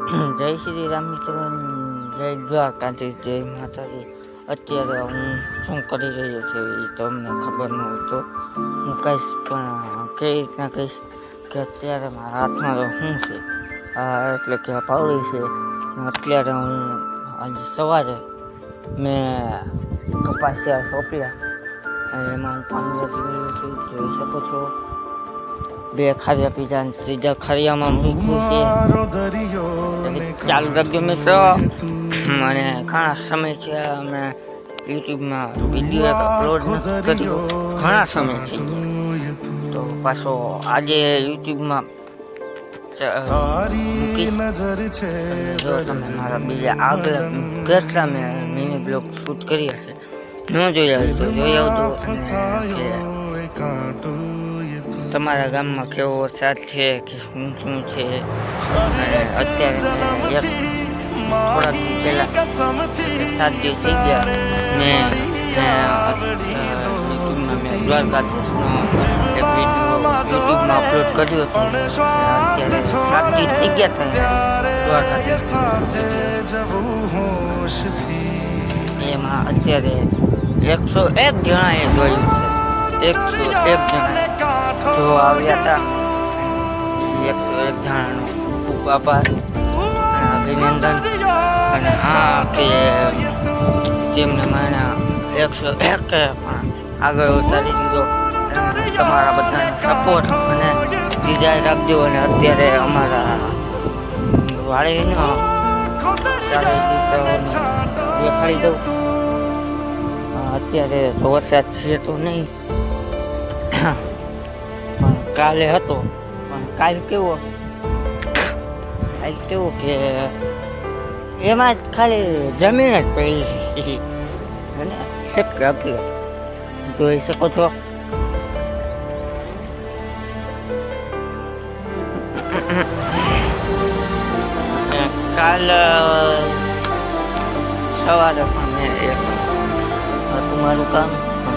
જય શ્રી રામ મિત્રો, જય દ્વારકાધીશ, જય માતાજી. અત્યારે હું શું કરી રહ્યો છું એ તમને ખબર ન હોય તો હું કહીશ, પણ કઈ રીતના કહીશ કે અત્યારે મારા હાથમાં તો શું છે, એટલે કે પાવડી છે. અત્યારે હું આજે સવારે મેં કપાસિયા સોંપ્યા અને એમાં હું પાણી જોઈ શકો છો. 2 ખારિયા પીઝા અને 3જા ખારિયામાં મૂક્યું છે. ચાલુ રાખજો મિત્રો. અને ઘણા સમય છે અમે યુટ્યુબમાં વિડીયો અપલોડ કર્યો, ઘણા સમય થઈ ગયા. તો પાછો આજે યુટ્યુબમાં જો તમે મારા બીજા આગળ કેટલા મેં મિની બ્લોગ શૂટ કર્યા છે, ન જોયા હોય તો જોઈ આવજો. તમારા ગામમાં કેવો વરસાદ છે કે શું છે. અત્યારે થોડાક દી પહેલાં 7 દિવસ થઈ ગયા મેં દ્વારકાધીશનો એક વિડીયો યુટ્યુબમાં અપલોડ કર્યો હતો. અત્યારે 7 દિવસ થઈ ગયા હતા દ્વારકાધીશ. એમાં અત્યારે 101 જણાએ જોયું છે. 101 જણાએ જો આવ્યા હતા. 101 જણાનો ખૂબ આભાર અને અભિનંદન. અને હા કે તેમને મને 101 પણ આગળ ઉતારી દીધો. તમારા બધાનો સપોર્ટ અને જીજાઈ રાખજો. અને અત્યારે અમારા વાડીનો દેખાડી દઉં. અત્યારે તો વરસાદ છે તો નહીં, પણ કાલે હતો. પણ કાલ કેવો કે એમાં જ ખાલી જમીન જ પડી અને શક્ય જોઈ શકો છો. કાલ સવારે પણ મેં હતું મારું કામ,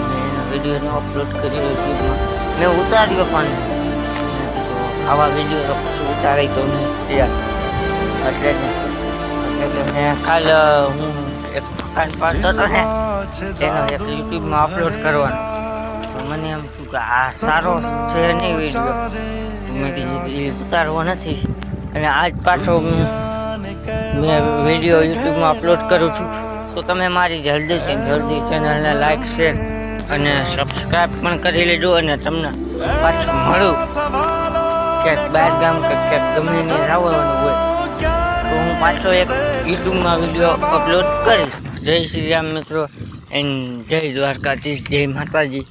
મેં એના વિડીયોને અપલોડ કર્યો યુટ્યુબમાં. મેં ઉતાર્યો પણ આવા વિડીયો પછી ઉતારાય તો નહીં એટલે મેં કાલ હું એક મકાન પાડતો હતો ને તેનો એક યુટ્યુબમાં અપલોડ કરવાનો. તો મને એમ થયું કે આ સારો છે નહીં વિડીયો, મેં કીધું એ ઉતારવો નથી. અને આજ પાછો મેં વિડીયો યુટ્યુબમાં અપલોડ કરું છું. તો તમે મારી જલ્દી ચેનલને લાઈક, શેર અને સબસ્ક્રાઈબ પણ કરી લેજો. અને તમને પાછું મળું ક્યાંક બહાર ગામ કે ક્યાંક ગમે ને આવવાનું હોય તો હું પાછો એક યુટ્યુબમાં વિડીયો અપલોડ કરીશ. જય શ્રી રામ મિત્રો, એન્ડ જય દ્વારકાધીશ, જય માતાજી.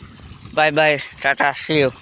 Bye bye, Tata, C you.